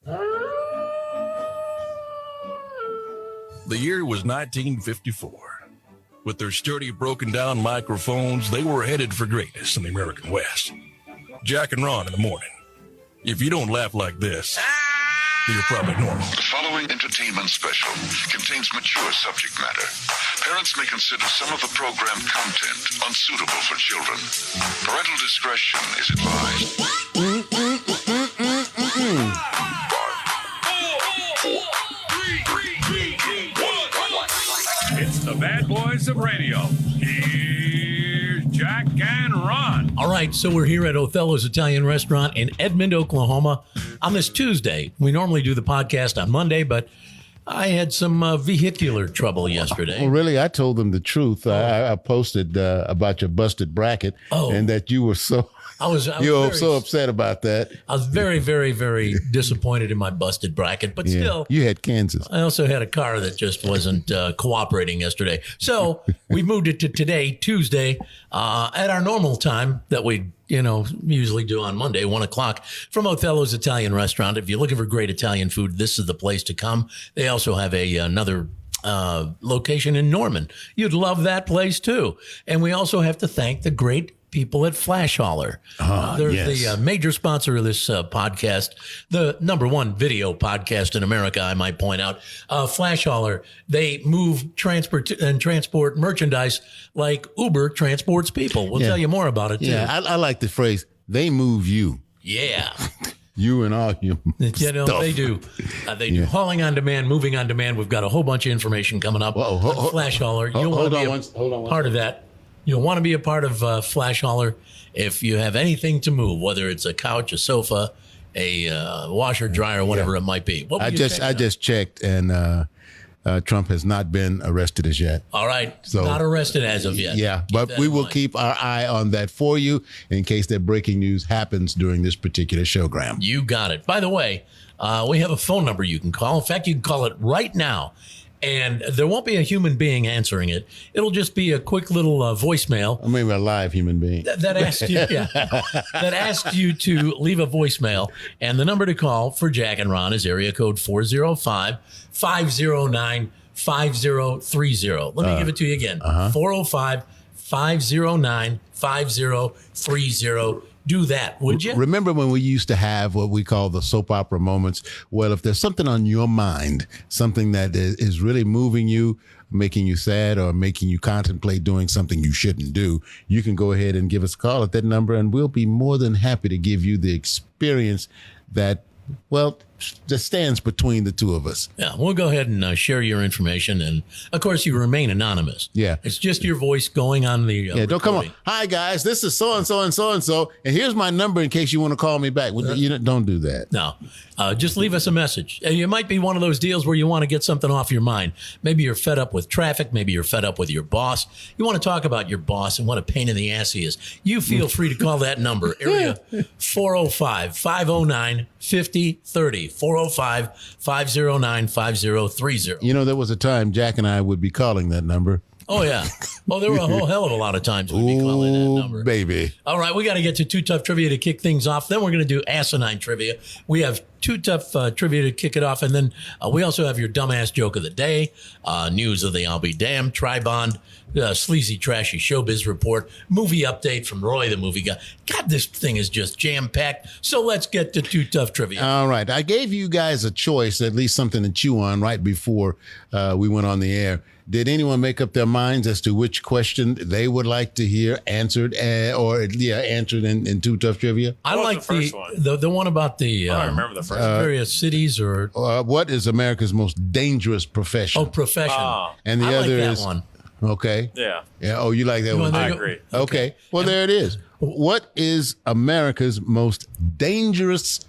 The year was 1954. With their sturdy, broken-down microphones, they were headed for greatness in the American West. Jack and Ron in the morning. If you don't laugh like this, you're probably normal. The following entertainment special contains mature subject matter. Parents may consider some of the program content unsuitable for children. Parental discretion is advised. 5, 4, 3, 2, 1. It's the bad boys of radio. Here's Jack and Ron. All right, so we're here at Othello's Italian Restaurant in Edmond, Oklahoma on this Tuesday. We normally do the podcast on Monday, but I had some vehicular trouble yesterday. Well, really, I told them the truth. I posted about your busted bracket and that you were so... I was so upset about that. I was very, very, very disappointed in my busted bracket, but still. You had Kansas. I also had a car that just wasn't cooperating yesterday. So we moved it to today, Tuesday, at our normal time that we usually do on Monday, 1 o'clock, from Othello's Italian Restaurant. If you're looking for great Italian food, this is the place to come. They also have another location in Norman. You'd love that place too. And we also have to thank the great people at Flasholr. They're the major sponsor of this podcast, the #1 video podcast in America, I might point out. Flasholr, they move, transport merchandise like Uber transports people. We'll tell you more about it, too. Yeah, I like the phrase, they move you. Yeah. You and all your stuff. They do. They do hauling on demand, moving on demand. We've got a whole bunch of information coming up on Flasholr. You'll want to be part of that. You'll want to be a part of Flasholr if you have anything to move, whether it's a couch, a sofa, a washer, dryer, whatever it might be. I just checked, and Trump has not been arrested as yet. All right. So, not arrested as of yet. Yeah, but we will keep our eye on that for you in case that breaking news happens during this particular showgram. You got it. By the way, we have a phone number you can call. In fact, you can call it right now. And there won't be a human being answering it. It'll just be a quick little voicemail. I mean, a live human being. That asks you to leave a voicemail. And the number to call for Jack and Ron is area code 405-509-5030. Let me give it to you again. 405-509-5030. Do that, would you? Remember when we used to have what we call the soap opera moments? Well, if there's something on your mind, something that is really moving you, making you sad, or making you contemplate doing something you shouldn't do, you can go ahead and give us a call at that number, and we'll be more than happy to give you the experience that, well, just stands between the two of us. Yeah, we'll go ahead and share your information. And, of course, you remain anonymous. Yeah. It's just your voice going on the don't come on. Hi, guys. This is so-and-so and so-and-so. And here's my number in case you want to call me back. Don't do that. No. Just leave us a message. It might be one of those deals where you want to get something off your mind. Maybe you're fed up with traffic. Maybe you're fed up with your boss. You want to talk about your boss and what a pain in the ass he is. You feel free to call that number. Area 405-509-5030. 405-509-5030. There was a time Jack and I would be calling that number. Oh, yeah. Well, there were a whole hell of a lot of times we'd be calling that number. Baby. All right, we got to get to Too Tough Trivia to kick things off. Then we're going to do asinine trivia. We have Too Tough Trivia to kick it off. And then we also have your dumbass joke of the day, news of the I'll Be Damned, Tri-Bond, Sleezy, Trashy Showbiz Report, movie update from Roy, the movie guy. God, this thing is just jam-packed. So let's get to Too Tough Trivia. All right. I gave you guys a choice, at least something to chew on right before we went on the air. Did anyone make up their minds as to which question they would like to hear answered, answered in Too Tough Trivia? I like the first one. The one about the I don't remember the first various cities or what is America's most dangerous profession? Oh, profession. And the I other like is that one. Okay. Yeah. Yeah. Oh, you like that one? I agree. Okay. Well, there it is. What is America's most dangerous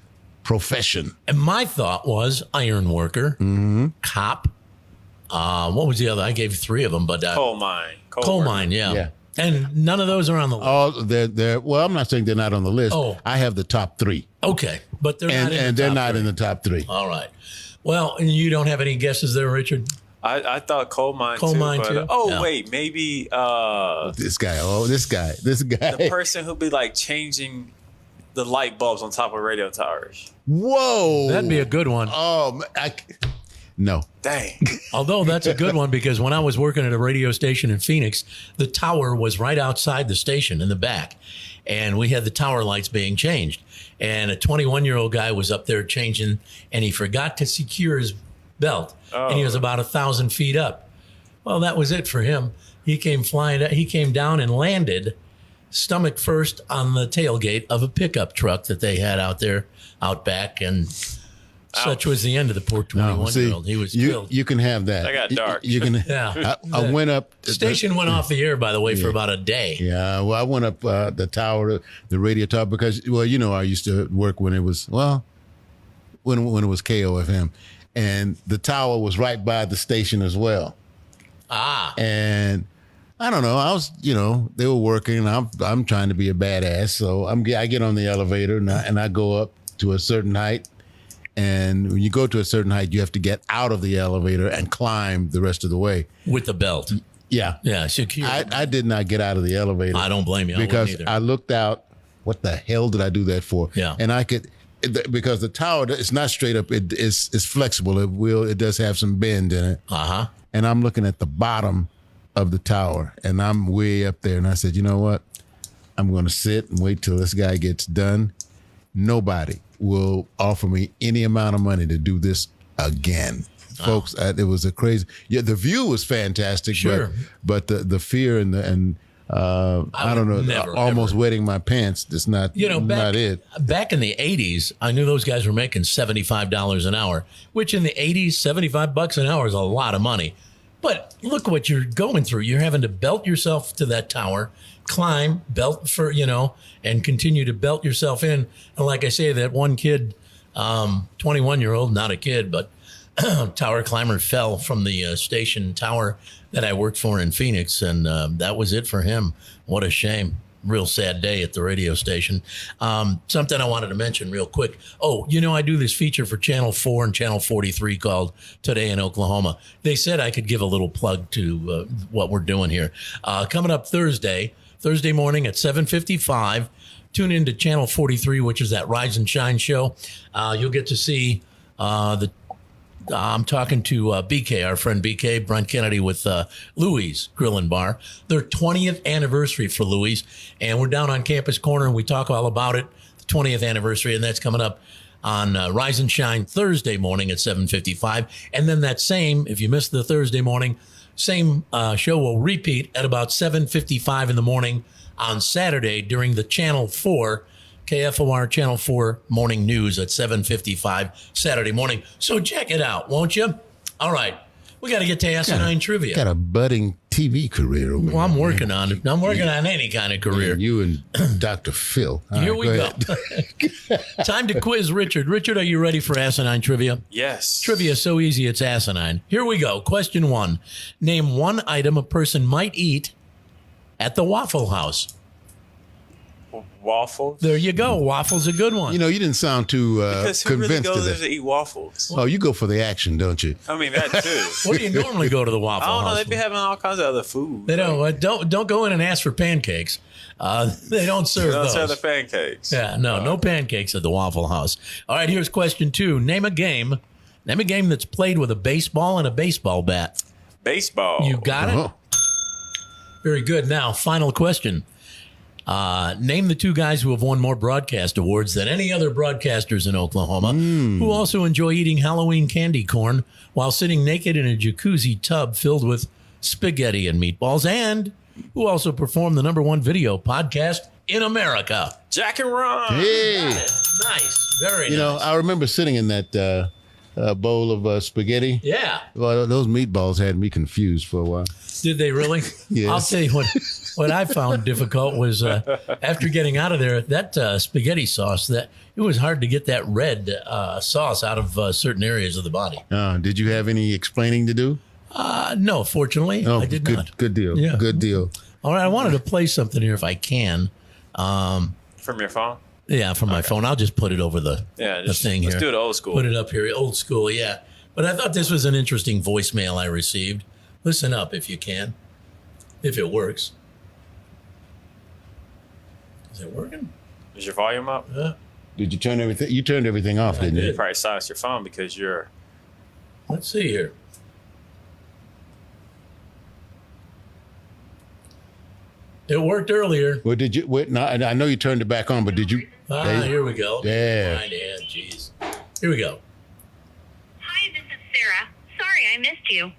profession? And my thought was iron worker, cop. What was the other? I gave 3 of them, but coal mine. Coal mine, yeah. And none of those are on the list. Oh, they're well, I'm not saying they're not on the list. Oh. I have the top 3. Okay, but they're not in the top 3. And they're not in the top 3. All right. Well, and you don't have any guesses there, Richard? I thought coal mine too. Wait, maybe this guy. The person who be like changing the light bulbs on top of radio towers. Whoa. That'd be a good one. Oh, no. Dang. Although that's a good one because when I was working at a radio station in Phoenix, the tower was right outside the station in the back. And we had the tower lights being changed. And a 21-year-old guy was up there changing, and he forgot to secure his belt. And he was about 1,000 feet up. Well, that was it for him. He came flying. He came down and landed stomach first on the tailgate of a pickup truck that they had out there, out back. And such was the end of the poor 21-year-old. He was killed. You can have that. That got dark. You can. Yeah. I went up. Station went off the air, by the way, for about a day. Yeah, well, I went up the tower, the radio tower, because, well, you know, I used to work when it was, well, when it was KOFM, and the tower was right by the station as well. Ah. And I don't know, I was, you know, they were working, and I'm trying to be a badass, so I get on the elevator, and I go up to a certain height. And when you go to a certain height, you have to get out of the elevator and climb the rest of the way. With the belt. Yeah. Yeah, secure. I did not get out of the elevator. I don't blame you. Because I looked out. What the hell did I do that for? Yeah. And because the tower, it's not straight up. It's flexible. It does have some bend in it. Uh-huh. And I'm looking at the bottom of the tower, and I'm way up there. And I said, you know what? I'm going to sit and wait till this guy gets done. Nobody will offer me any amount of money to do this again. Folks, it was a crazy. Yeah, the view was fantastic, sure, but the fear and I don't know, never, almost ever. wetting my pants. That's not, not it. Back in the 80s, I knew those guys were making $75 an hour, which in the 80s, $75 an hour is a lot of money. But look what you're going through. You're having to belt yourself to that tower, climb, belt for, and continue to belt yourself in. And like I say, that one kid, 21-year-old, not a kid, but tower climber, fell from the station tower that I worked for in Phoenix. And that was it for him. What a shame. Real sad day at the radio station. Something I wanted to mention real quick. Oh, I do this feature for Channel 4 and Channel 43 called Today in Oklahoma. They said I could give a little plug to what we're doing here. Coming up Thursday morning at 7:55, tune into Channel 43, which is that Rise and Shine show. You'll get to see I'm talking to BK, our friend BK, Brent Kennedy with Louie's Grill and Bar. Their 20th anniversary for Louie's. And we're down on Campus Corner, and we talk all about it, the 20th anniversary, and that's coming up on Rise and Shine Thursday morning at 7:55. And then that same, if you missed the Thursday morning, same show will repeat at about 7:55 in the morning on Saturday during the Channel 4 KFOR Channel 4 morning news at 7:55 Saturday morning. So check it out, won't you? All right. We got to get to Asinine Trivia. Got a budding TV career over Well, I'm working on it. I'm working on any kind of career. You and Dr. Phil. All Here right, we go. Time to quiz Richard. Richard, are you ready for Asinine Trivia? Yes. Trivia is so easy, it's asinine. Here we go. Question 1. Name one item a person might eat at the Waffle House. Waffles? There you go. Waffle's a good one. You didn't sound too Because who really convinced goes of there that. to eat waffles? Oh, you go for the action, don't you? I mean, that too. What do you normally go to the Waffle I don't know. House They be for? having all kinds of other food. They don't go in and ask for pancakes. They don't serve They don't those. serve the pancakes. Yeah, no pancakes at the Waffle House. All right, here's question 2. Name a game that's played with a baseball and a baseball bat. Baseball. You got it? Oh. Very good. Now, final question. Name the 2 guys who have won more broadcast awards than any other broadcasters in Oklahoma, who also enjoy eating Halloween candy corn while sitting naked in a jacuzzi tub filled with spaghetti and meatballs, and who also perform the #1 video podcast in America. Jack and Ron. Hey. Nice. Very nice. I remember sitting in that bowl of spaghetti. Yeah. Well, those meatballs had me confused for a while. Did they really? Yes. I'll tell you what I found difficult was after getting out of there, that spaghetti sauce, that it was hard to get that red sauce out of certain areas of the body. Did you have any explaining to do? No, fortunately, I did good, not. Good deal. Yeah. Good deal. All right, I wanted to play something here if I can. From your phone? Yeah, from my phone. I'll just put it over the thing here. Let's do it old school. Put it up here. Old school, yeah. But I thought this was an interesting voicemail I received. Listen up if you can, if it works. Is it working? Is your volume up? Did you turn everything? You turned everything off, didn't You you? probably silenced your phone because you're. Let's see here. It worked earlier. Well, did you? Wait, no, I know you turned it back on, but did you? Here we go. There. Right hand, jeez. Here we go. Hi, this is Sarah. Sorry I missed you.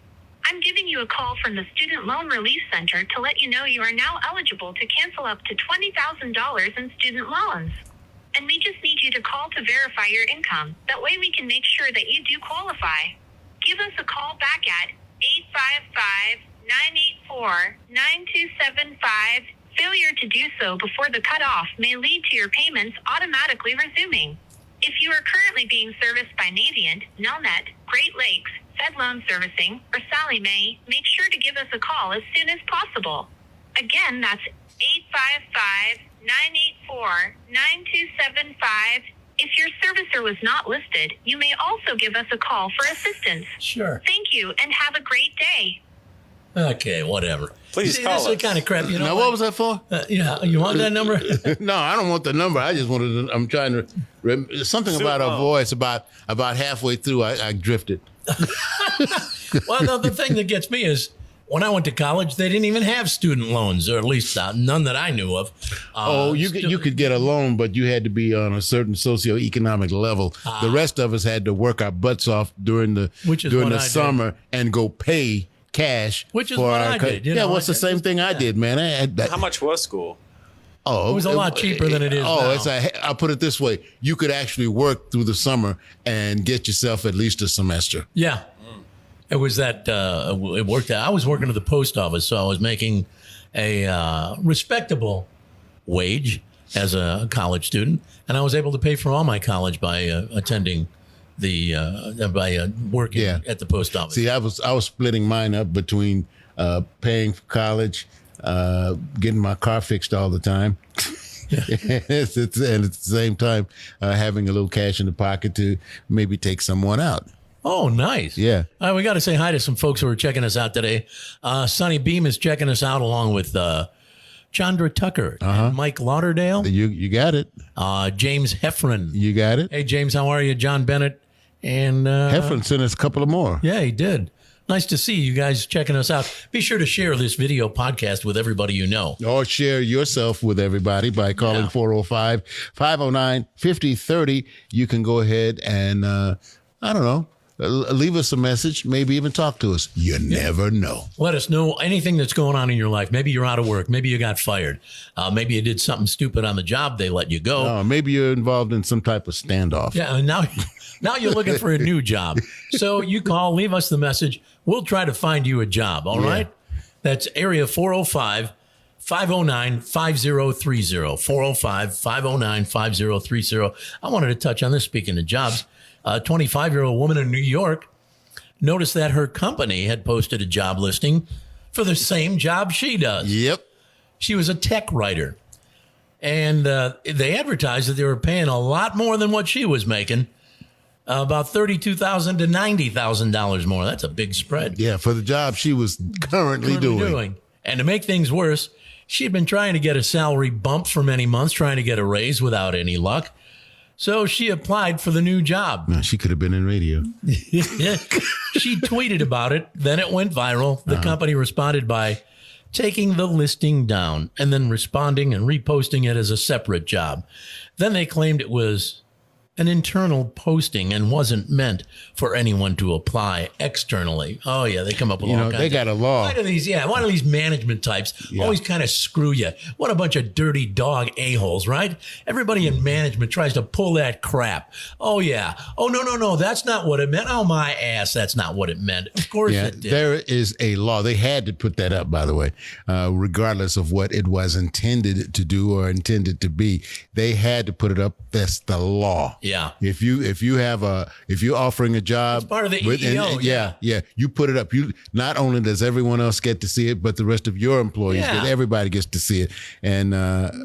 I'm giving you a call from the Student Loan Relief Center to let you know you are now eligible to cancel up to $20,000 in student loans. And we just need you to call to verify your income. That way we can make sure that you do qualify. Give us a call back at 855-984-9275. Failure to do so before the cutoff may lead to your payments automatically resuming. If you are currently being serviced by Navient, Nelnet, Great Lakes, Fed Loan Servicing, or Sally Mae, make sure to give us a call as soon as possible. Again, that's 855-984-9275. If your servicer was not listed, you may also give us a call for assistance. Sure. Thank you and have a great day. Okay, whatever. Please See, call this is the us. kind of crap, you know. Now, what was that for? Yeah, you want that number? No, I don't want the number. I just wanted to, I'm trying to, something about our voice about halfway through, I drifted. Well, no, the thing that gets me is when I went to college, they didn't even have student loans, or at least none that I knew of. You could get a loan, but you had to be on a certain socioeconomic level. The rest of us had to work our butts off during the summer and go pay cash. Which is for what our I did. You know, what's the same thing I did, man. How much was school? Oh, it was a lot cheaper than it is now. I'll put it this way. You could actually work through the summer and get yourself at least a semester. Yeah. It was that, it worked out. I was working at the post office, so I was making a respectable wage as a college student, and I was able to pay for all my college by attending working at the post office. See, I was splitting mine up between paying for college, getting my car fixed all the time, and at the same time having a little cash in the pocket to maybe take someone out. Oh, nice. Yeah. All right, we got to say hi to some folks who are checking us out today. Sonny Beam is checking us out along with Chandra Tucker and Mike Lauderdale. You got it. James Heffron. You got it. Hey, James, how are you? John Bennett. And Heffron sent us a couple of more. Yeah, he did. Nice to see you guys checking us out. Be sure to share this video podcast with everybody you know. Or share yourself with everybody by calling 405-509-5030. You can go ahead and, I don't know, leave us a message, maybe even talk to us. You never know. Let us know anything that's going on in your life. Maybe you're out of work. Maybe you got fired. Maybe you did something stupid on the job. They let you go. Maybe you're involved in some type of standoff. Yeah, and now you're looking for a new job. So you call, leave us the message. We'll try to find you a job, all right? That's area 405-509-5030. 405-509-5030. I wanted to touch on this, speaking of jobs. A 25-year-old woman in New York noticed that her company had posted a job listing for the same job she does. Yep. She was a tech writer. And they advertised that they were paying a lot more than what she was making, about $32,000 to $90,000 more. That's a big spread. Yeah, for the job she was currently doing. And to make things worse, she had been trying to get a salary bump for many months, trying to get a raise without any luck. So she applied for the new job. No, she could have been in radio. She tweeted about it. Then it went viral. The company responded by taking the listing down and then responding and reposting it as a separate job. Then they claimed it was an internal posting and wasn't meant for anyone to apply externally. Oh, yeah, they come up with all kinds they got a law. Why do these management types always kind of screw you? What a bunch of dirty dog a-holes, right? Everybody in management tries to pull that crap. Oh, yeah. Oh, no, that's not what it meant. Oh, my ass, that's not what it meant. Of course it did. There is a law. They had to put that up, by the way, regardless of what it was intended to do or intended to be. They had to put it up. That's the law. Yeah. If you're offering a job, it's part of the EEO. Yeah. You put it up. You not only does everyone else get to see it, but the rest of your employees everybody gets to see it. And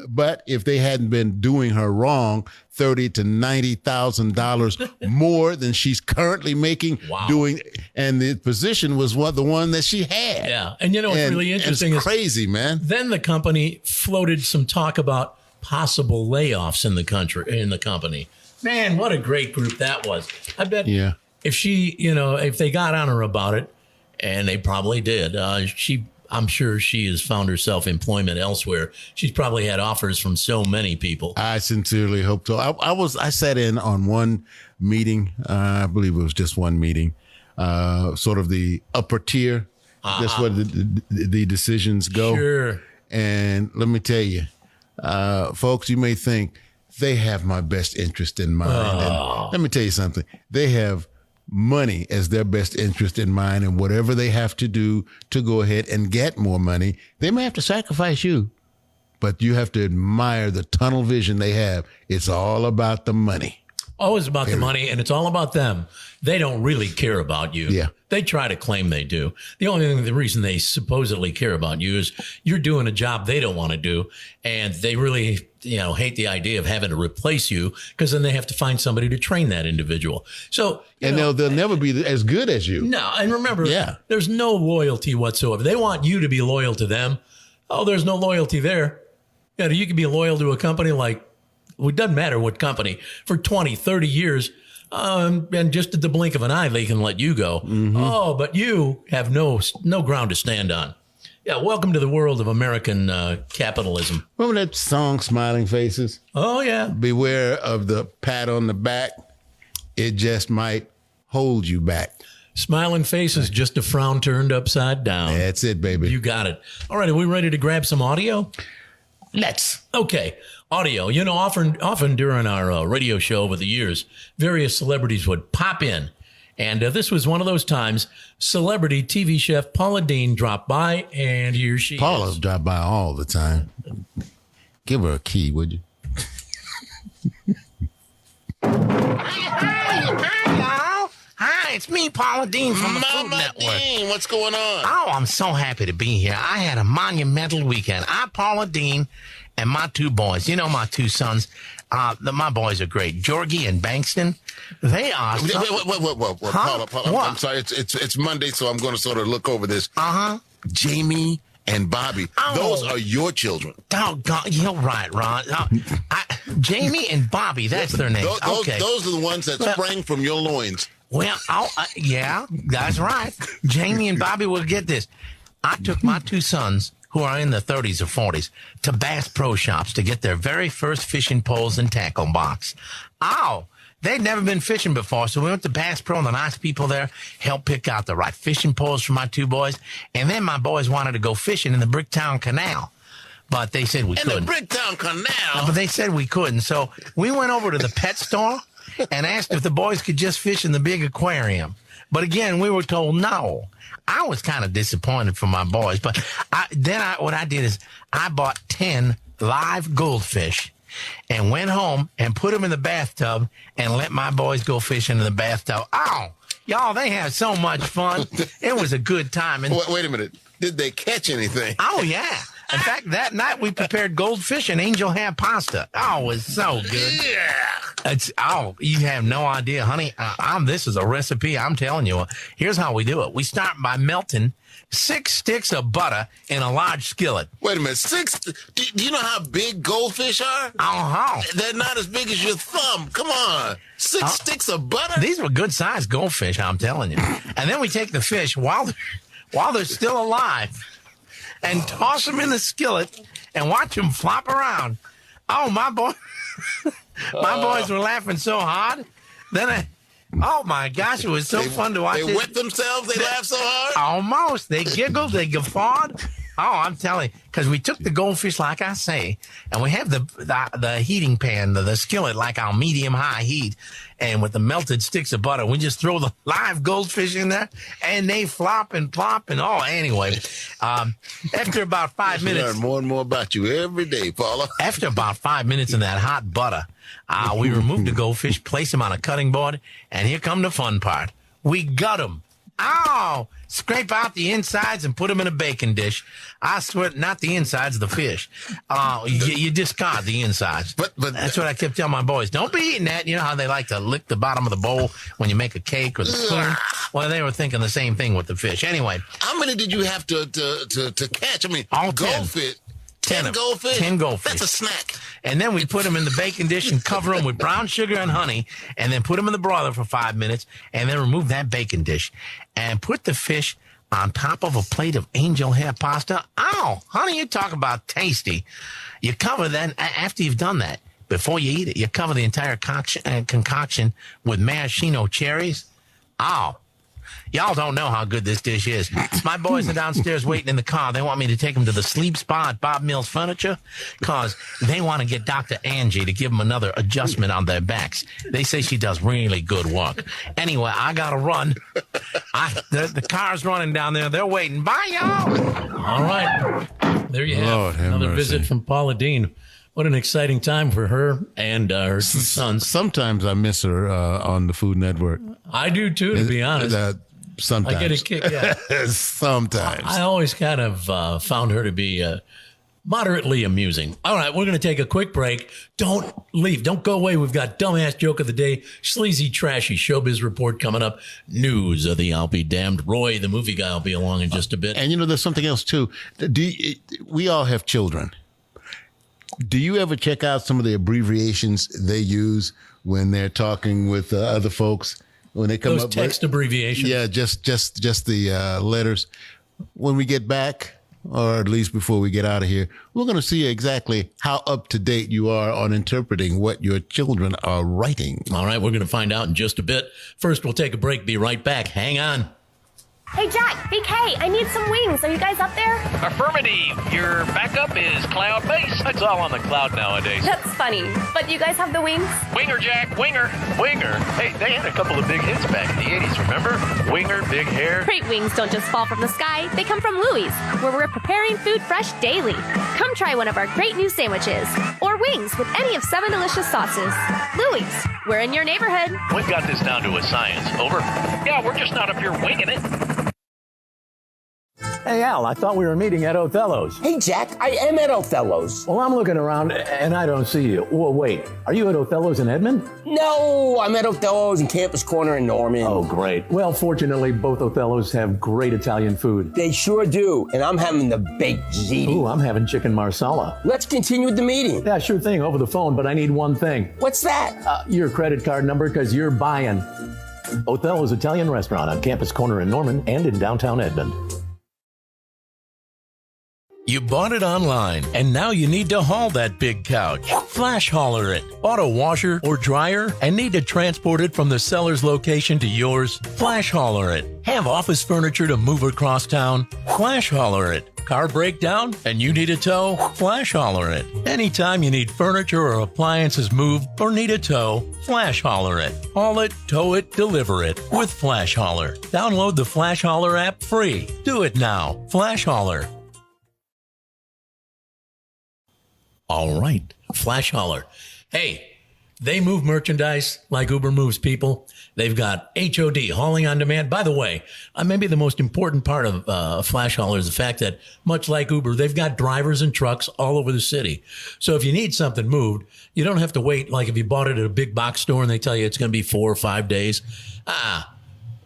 but if they hadn't been doing her wrong, $30,000 to $90,000 more than she's currently making doing, and the position was the one that she had. Yeah, and what's really interesting is is crazy, man. Then the company floated some talk about possible layoffs in the company. Man, what a great group that was. I bet if they got on her about it, and they probably did, I'm sure she has found herself employment elsewhere. She's probably had offers from so many people. I sincerely hope so. I sat in on one meeting. I believe it was just one meeting, sort of the upper tier. That's where the decisions go. Sure. And let me tell you, folks, you may think they have my best interest in mind. And let me tell you something. They have money as their best interest in mind, and whatever they have to do to go ahead and get more money, they may have to sacrifice you, but you have to admire the tunnel vision they have. It's all about the money. Always about the money, and it's all about them. They don't really care about you. Yeah. They try to claim they do. The reason they supposedly care about you is you're doing a job they don't want to do, and they really, hate the idea of having to replace you, because then they have to find somebody to train that individual. So, they'll never be as good as you. No, and remember, there's no loyalty whatsoever. They want you to be loyal to them. Oh, there's no loyalty there. You can be loyal to a company it doesn't matter what company, for 20, 30 years, and just at the blink of an eye, they can let you go. Mm-hmm. Oh, but you have no ground to stand on. Yeah, welcome to the world of American capitalism. Remember that song, Smiling Faces? Oh, yeah. Beware of the pat on the back. It just might hold you back. Smiling face is just a frown turned upside down. That's it, baby. You got it. All right, are we ready to grab some audio? Let's. Okay. Audio. Often during our radio show over the years, various celebrities would pop in. And this was one of those times. Celebrity TV chef Paula Deen dropped by, and here she is. Paula's dropped by all the time. Give her a key, would you? Hi, y'all. Hi, it's me, Paula Deen from the Food Network. Dean, what's going on? Oh, I'm so happy to be here. I had a monumental weekend. I, Paula Deen, and my two boys, my two sons, my boys are great. Georgie and Bankston, they are. Wait, Huh? Paula, What? I'm sorry. It's Monday, so I'm going to sort of look over this. Uh-huh. Jamie and Bobby, those are your children. Doggone, you're right, Ron. Jamie and Bobby, that's their names. Okay. Those are the ones that sprang from your loins. Well, yeah, that's right. Jamie and Bobby will get this. I took my two sons, who are in their 30s or 40s, to Bass Pro Shops to get their very first fishing poles and tackle box. They'd never been fishing before, so we went to Bass Pro, and the nice people there helped pick out the right fishing poles for my two boys. And then my boys wanted to go fishing in the Bricktown Canal, but they said we couldn't. In the Bricktown Canal? But they said we couldn't, so we went over to the pet store and asked if the boys could just fish in the big aquarium. But again, we were told no. I was kind of disappointed for my boys, but what I did is I bought 10 live goldfish and went home and put them in the bathtub and let my boys go fishing in the bathtub. Oh, y'all, they had so much fun. It was a good time. And Wait a minute. Did they catch anything? oh, yeah. In fact, that night we prepared goldfish and angel hair pasta. Oh, it was so good. Yeah. You have no idea, honey. This is a recipe. I'm telling you. Here's how we do it. We start by melting 6 sticks of butter in a large skillet. Wait a minute. 6? Do you know how big goldfish are? Uh-huh. They're not as big as your thumb. Come on. 6 sticks of butter? These were good-sized goldfish, I'm telling you. And then we take the fish while they're still alive and toss them in the skillet and watch them flop around. Oh, my boys were laughing so hard. Then oh my gosh, it was so fun to watch. They wet themselves. They laughed so hard. Almost. They giggled. They guffawed. Oh, I'm telling you, because we took the goldfish, like I say, and we have the heating pan, the skillet, like our medium-high heat, and with the melted sticks of butter, we just throw the live goldfish in there, and they flop and plop, and anyway, after about 5 minutes. Learn more and more about you every day, Paula. After about 5 minutes in that hot butter, we removed the goldfish, placed them on a cutting board, and here come the fun part. We gut them. Scrape out the insides and put them in a baking dish. I swear, not the insides, the fish. You discard the insides. But that's what I kept telling my boys. Don't be eating that. You know how they like to lick the bottom of the bowl when you make a cake or the spoon? Well, they were thinking the same thing with the fish. Anyway. How many did you have to catch? I mean, all 10. goldfish. 10 goldfish? 10 goldfish. That's a snack. And then we put them in the bacon dish and cover them with brown sugar and honey, and then put them in the broiler for 5 minutes, and then remove that bacon dish and put the fish on top of a plate of angel hair pasta. Oh, honey, you talk about tasty. You cover that after you've done that. Before you eat it, you cover the entire concoction with maraschino cherries. Oh, y'all don't know how good this dish is. My boys are downstairs waiting in the car. They want me to take them to the sleep spa at Bob Mills Furniture because they want to get Dr. Angie to give them another adjustment on their backs. They say she does really good work. Anyway, I got to run. The car's running down there. They're waiting. Bye, y'all. All right. There you have Lord have another mercy. visit from Paula Dean. What an exciting time for her and her two sons. Sometimes I miss her on the Food Network. I do too, to be honest. Sometimes. I get a kick, yeah. Sometimes. I always kind of found her to be moderately amusing. All right, we're going to take a quick break. Don't leave. Don't go away. We've got Dumbass Joke of the Day, Sleezy, Trashy, Showbiz Report coming up, News of the I'll Be Damned. Roy, the movie guy, will be along in just a bit. And, there's something else, too. We all have children. Do you ever check out some of the abbreviations they use when they're talking with other folks? When they come Those up text with, abbreviations. Yeah, just the letters. When we get back, or at least before we get out of here, we're going to see exactly how up to date you are on interpreting what your children are writing. All right, we're going to find out in just a bit. First, we'll take a break. Be right back. Hang on. Hey, Jack, BK, I need some wings. Are you guys up there? Affirmative. Your backup is cloud-based. It's all on the cloud nowadays. That's funny. But you guys have the wings? Winger, Jack. Winger. Winger. Hey, they had a couple of big hits back in the 80s, remember? Winger, big hair. Great wings don't just fall from the sky. They come from Louie's, where we're preparing food fresh daily. Come try one of our great new sandwiches. Or wings with any of 7 delicious sauces. Louie's, we're in your neighborhood. We've got this down to a science. Over. Yeah, we're just not up here winging it. Hey, Al, I thought we were meeting at Othello's. Hey, Jack, I am at Othello's. Well, I'm looking around and I don't see you. Well, wait, are you at Othello's in Edmond? No, I'm at Othello's in Campus Corner in Norman. Oh, great. Well, fortunately, both Othello's have great Italian food. They sure do, and I'm having the baked ziti. Ooh, I'm having chicken marsala. Let's continue with the meeting. Yeah, sure thing, over the phone, but I need one thing. What's that? Your credit card number, because you're buying. Othello's Italian Restaurant on Campus Corner in Norman and in downtown Edmond. You bought it online, and now you need to haul that big couch. Flasholr it. Bought a washer or dryer and need to transport it from the seller's location to yours? Flasholr it. Have office furniture to move across town? Flasholr it. Car breakdown and you need a tow? Flasholr it. Anytime you need furniture or appliances moved or need a tow, Flasholr it. Haul it, tow it, deliver it with Flasholr. Download the Flasholr app free. Do it now. Flasholr. All right, Flasholr. Hey, they move merchandise like Uber moves people. They've got HOD, hauling on demand. By the way, maybe the most important part of Flasholr is the fact that, much like Uber, they've got drivers and trucks all over the city. So if you need something moved, you don't have to wait like if you bought it at a big box store and they tell you it's going to be 4 or 5 days.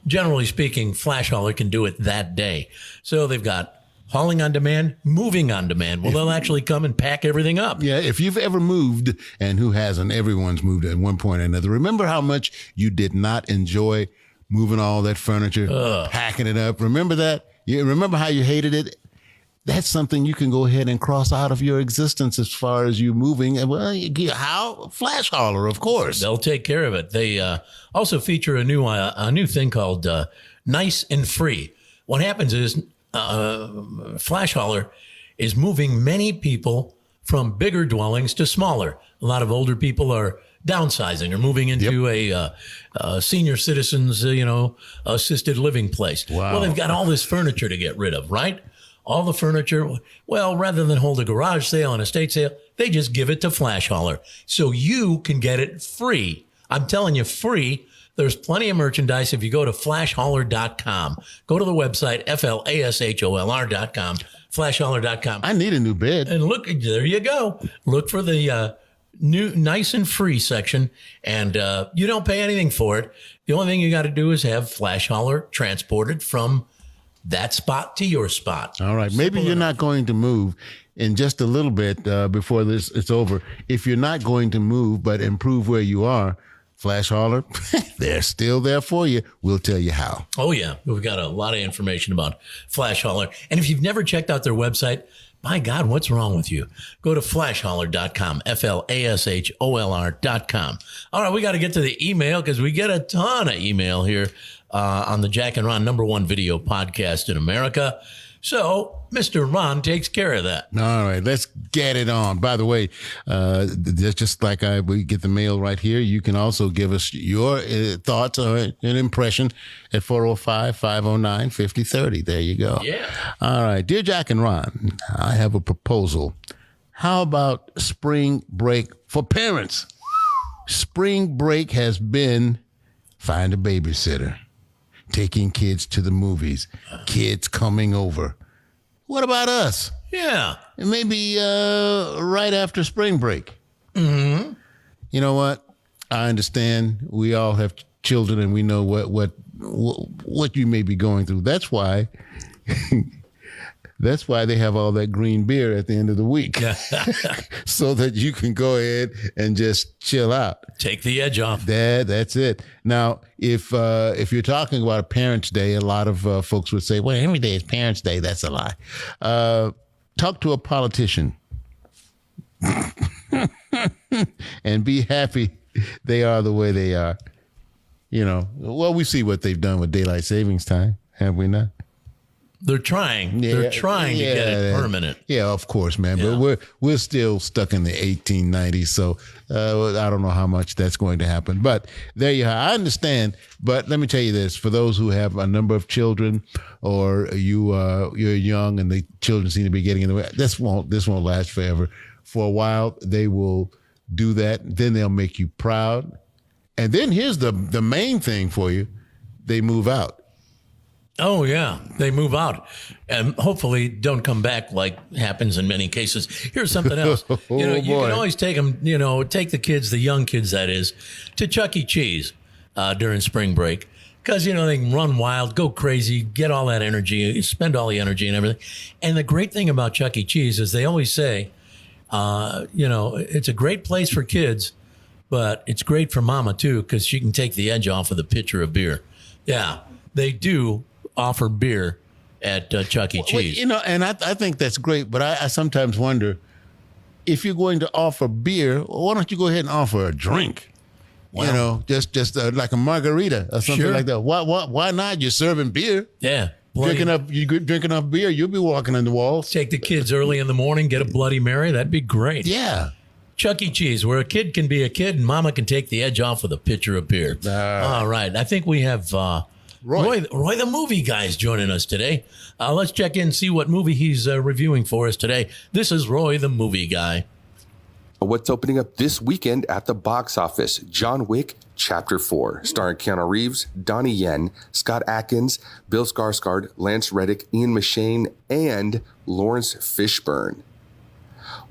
Generally speaking, Flasholr can do it that day. So they've got hauling on demand, moving on demand. Well, they'll actually come and pack everything up. Yeah, if you've ever moved, and who hasn't, everyone's moved at one point or another. Remember how much you did not enjoy moving all that furniture, packing it up? Remember that? You remember how you hated it? That's something you can go ahead and cross out of your existence as far as you moving. Well, how? Flasholr, of course. They'll take care of it. They also feature a new thing called Nice and Free. What happens is Flasholr is moving many people from bigger dwellings to smaller. A lot of older people are downsizing or moving into a senior citizens, assisted living place. Wow. Well, they've got all this furniture to get rid of, right? All the furniture. Well, rather than hold a garage sale and estate sale, they just give it to Flasholr. So you can get it free. I'm telling you, free. There's plenty of merchandise if you go to flasholr.com. Go to the website, FLASHOLR.com, flasholr.com. I need a new bed. And look, there you go. Look for the new Nice and Free section, and you don't pay anything for it. The only thing you got to do is have Flasholr transported from that spot to your spot. All right. Maybe you're not going to move in just a little bit before it's over. If you're not going to move but improve where you are, Flasholr, they're still there for you. We'll tell you how. Oh, yeah. We've got a lot of information about Flasholr. And if you've never checked out their website, my God, what's wrong with you? Go to flasholr.com, FLASHOLR.com. All right, we got to get to the email because we get a ton of email here on the Jack and Ron #1 video podcast in America. So Mr. Ron takes care of that. All right, let's get it on. By the way, just like we get the mail right here, you can also give us your thoughts or an impression at 405-509-5030. There you go. Yeah. All right. Dear Jack and Ron, I have a proposal. How about spring break for parents? Spring break has been find a babysitter, taking kids to the movies, kids coming over. What about us? Yeah. Maybe right after spring break. Mm-hmm. You know what? I understand. We all have children, and we know what you may be going through. That's why they have all that green beer at the end of the week, so that you can go ahead and just chill out. Take the edge off. That's it. Now, if you're talking about a Parents' Day, a lot of folks would say, well, every day is Parents' Day. That's a lie. Talk to a politician and be happy they are the way they are. You know, well, we see what they've done with daylight savings time, have we not? They're trying. They're trying to get it permanent. Yeah, of course, man. Yeah. But we're still stuck in the 1890s, so I don't know how much that's going to happen. But there you are. I understand. But let me tell you this: for those who have a number of children, or you're young and the children seem to be getting in the way, this won't last forever. For a while, they will do that. Then they'll make you proud. And then here's the main thing for you: they move out. Oh, yeah. They move out and hopefully don't come back like happens in many cases. Here's something else. You can always take them, take the kids, the young kids, that is, to Chuck E. Cheese during spring break. Because, they can run wild, go crazy, get all that energy, spend all the energy and everything. And the great thing about Chuck E. Cheese is they always say, it's a great place for kids, but it's great for mama, too, because she can take the edge off with a pitcher of beer. Yeah, they do offer beer at Chuck E. Cheese. And I think that's great, but I sometimes wonder, if you're going to offer beer, why don't you go ahead and offer a drink? Wow. Just like a margarita or something like that. Why not? You're serving beer. Yeah. Drinking up beer, you'll be walking on the walls. Take the kids early in the morning, get a Bloody Mary. That'd be great. Yeah. Chuck E. Cheese, where a kid can be a kid and mama can take the edge off with a pitcher of beer. All right. I think we have Roy the movie guy is joining us today. Let's check in and see what movie he's reviewing for us today. This is Roy the movie guy. What's opening up this weekend at the box office? John Wick Chapter 4, starring Keanu Reeves, Donnie Yen, Scott Adkins, Bill Skarsgård, Lance Reddick, Ian McShane, and Lawrence Fishburne.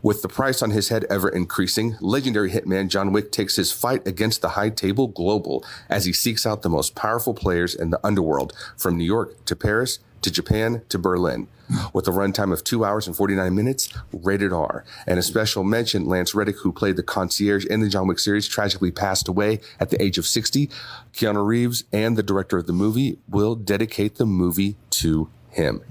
With the price on his head ever increasing, legendary hitman John Wick takes his fight against the high table global as he seeks out the most powerful players in the underworld, from New York to Paris to Japan to Berlin. With a runtime of 2 hours and 49 minutes, rated R. And a special mention, Lance Reddick, who played the concierge in the John Wick series, tragically passed away at the age of 60. Keanu Reeves and the director of the movie will dedicate the movie to him.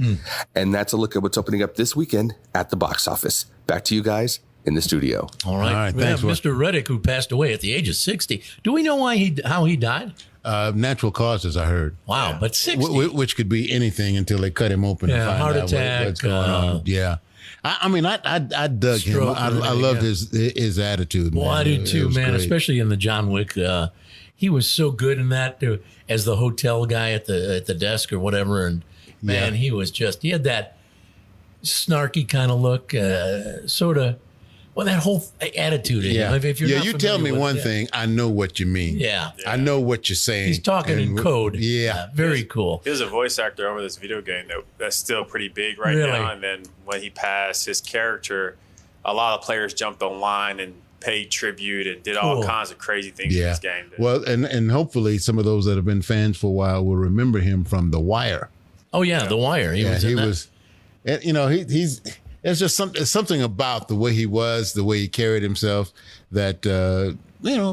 And that's a look at what's opening up this weekend at the box office. Back to you guys in the studio. All right. We have Mr. Reddick, who passed away at the age of 60. Do we know how he died? Natural causes, I heard. Wow, but 60. Which could be anything until they cut him open and find heart out attack, what's going on. Yeah. I dug him. I loved his attitude. Well, man. I do too, man, great. Especially in the John Wick. He was so good in that as the hotel guy at the desk or whatever. And man, he had that snarky kind of look, sort of. Well, that whole attitude. Yeah. If you're you tell me one thing, I know what you mean. Yeah. I know what you're saying. He's talking in code. Yeah. Very cool. He was a voice actor over this video game that's still pretty big right now. And then when he passed, his character, a lot of players jumped online and paid tribute and did all kinds of crazy things in this game. Well, and hopefully some of those that have been fans for a while will remember him from The Wire. Oh, yeah, The Wire. He was in that. And, he's It's just something about the way he was, the way he carried himself that,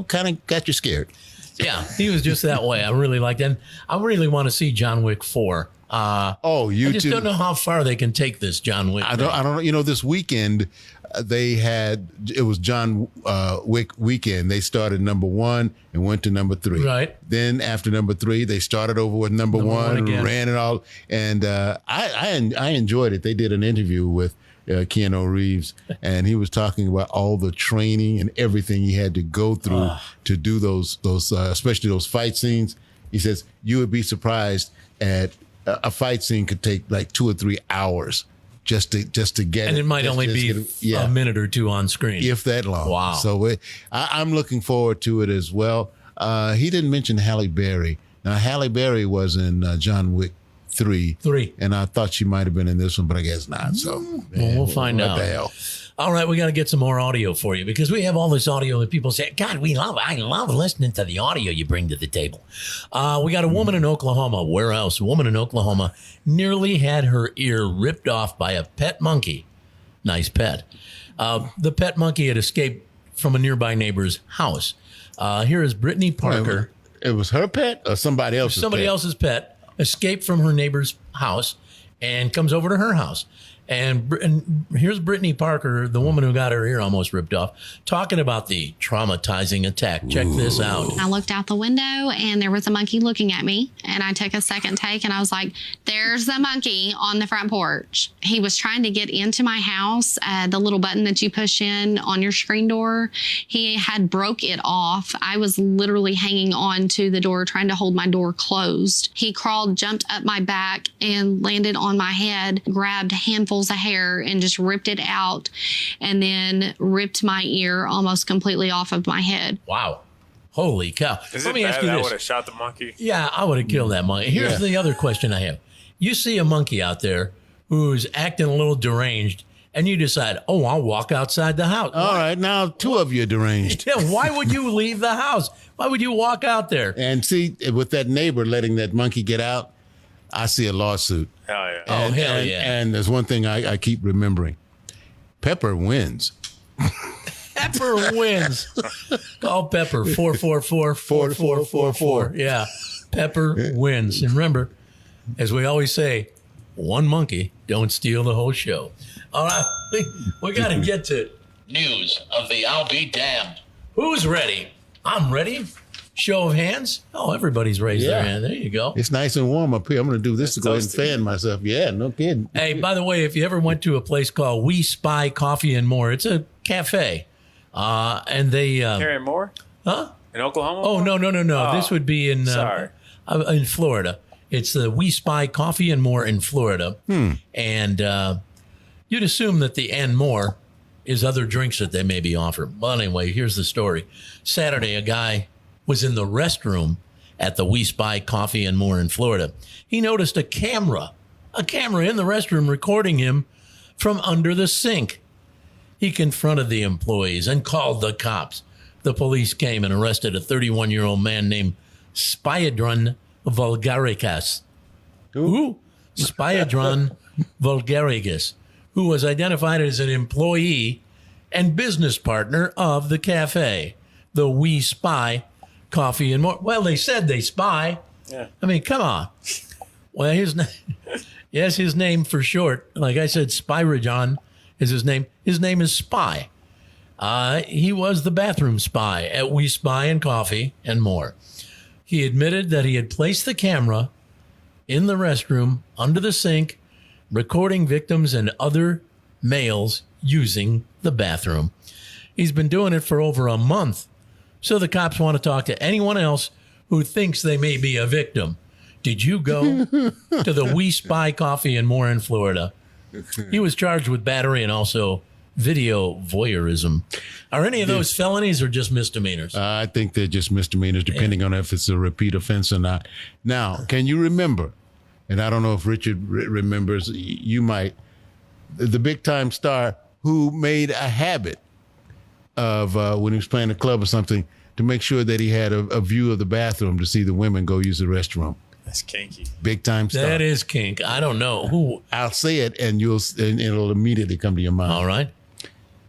kind of got you scared. Yeah, he was just that way. I really liked it. And I really want to see John Wick 4. I just don't know how far they can take this John Wick. I don't know. This weekend it was John Wick weekend. They started number 1 and went to number 3. Right. Then after number 3, they started over with number 1 and ran it all. And I enjoyed it. They did an interview with Keanu Reeves, and he was talking about all the training and everything he had to go through to do those especially those fight scenes. He says you would be surprised at a fight scene could take like 2 or 3 hours just to get and it might only be a minute or two on screen, if that long. Wow. So I'm looking forward to it as well. He didn't mention Halle Berry. Now Halle Berry was in John Wick 3, and I thought she might have been in this one, but I guess not. So we'll find out. What the hell? All right, we got to get some more audio for you because we have all this audio that people say, God, I love listening to the audio you bring to the table. We got a woman in Oklahoma. Where else? A woman in Oklahoma nearly had her ear ripped off by a pet monkey. Nice pet. The pet monkey had escaped from a nearby neighbor's house. Here is Brittany Parker. It was her pet or somebody else's Somebody else's pet escaped from her neighbor's house and comes over to her house. And here's Brittany Parker, the woman who got her ear almost ripped off, talking about the traumatizing attack. Check this out. I looked out the window and there was a monkey looking at me. And I took a second take and I was like, there's the monkey on the front porch. He was trying to get into my house. The little button that you push in on your screen door, he had broke it off. I was literally hanging on to the door, trying to hold my door closed. He crawled, jumped up my back and landed on my head, grabbed handfuls of hair and just ripped it out, and then ripped my ear almost completely off of my head. Wow. Holy cow. Let me ask you this. I would have shot the monkey. Yeah, I would have killed that monkey. Here's the other question I have. You see a monkey out there who's acting a little deranged, and you decide, I'll walk outside the house. All right, now 2 of you are deranged. Yeah, why would you leave the house? Why would you walk out there? And see, with that neighbor letting that monkey get out, I see a lawsuit. Hell yeah. Hell yeah. And there's one thing I keep remembering. Pepper wins. Pepper wins. Call Pepper 444-4444. Yeah. Pepper wins. And remember, as we always say, one monkey don't steal the whole show. All right. We got to get to news of the I'll be damned. Who's ready? I'm ready. Show of hands. Oh, everybody's raised their hand. There you go. It's nice and warm up here. I'm going to do this to go ahead and fan myself. Yeah, no kidding. Hey, by the way, if you ever went to a place called We Spy Coffee and More, it's a cafe. And they... Here in Moore? Huh? In Oklahoma? Oh, no. Oh, this would be in Florida. It's the We Spy Coffee and More in Florida. And you'd assume that the and more is other drinks that they maybe offer. Well, anyway, here's the story. Saturday, a guy was in the restroom at the We Spy Coffee and More in Florida. He noticed a camera in the restroom recording him from under the sink. He confronted the employees and called the cops. The police came and arrested a 31-year-old man named Spiadron Vulgaricus. Who? Spiadron Vulgaricus, who was identified as an employee and business partner of the cafe, the We Spy Coffee and More. Well, they said they spy. Yeah. I mean, come on. Well, his name for short, like I said, Spyrajon is his name. His name is Spy. He was the bathroom spy at We Spy and Coffee and More. He admitted that he had placed the camera in the restroom under the sink, recording victims and other males using the bathroom. He's been doing it for over a month. So the cops want to talk to anyone else who thinks they may be a victim. Did you go to the We Spy Coffee and More in Florida? He was charged with battery and also video voyeurism. Are any of those felonies or just misdemeanors? I think they're just misdemeanors, depending on if it's a repeat offense or not. Now, can you remember, and I don't know if Richard remembers, you might, the big-time star who made a habit of when he was playing a club or something to make sure that he had a view of the bathroom to see the women go use the restroom. That's kinky. Big time stuff. That is kink. I don't know who. I'll say it, and it'll immediately come to your mind. All right.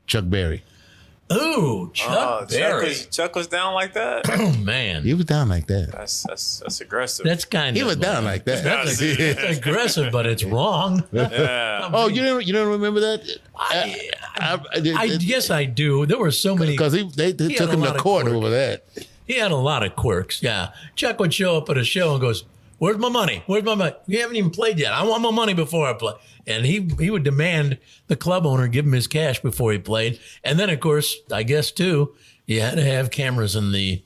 Chuck Berry. Ooh, Chuck Berry. Chuck was down like that. Oh man, he was down like that. That's aggressive. That's kind of. He was down like that. That's aggressive, but it's wrong. Yeah. Oh, you don't remember that? I guess I do. There were so many because they took him to court over that. He had a lot of quirks. Yeah, Chuck would show up at a show and goes, "Where's my money? Where's my money? You haven't even played yet. I want my money before I play." And he would demand the club owner give him his cash before he played. And then, of course, I guess too, you had to have cameras in the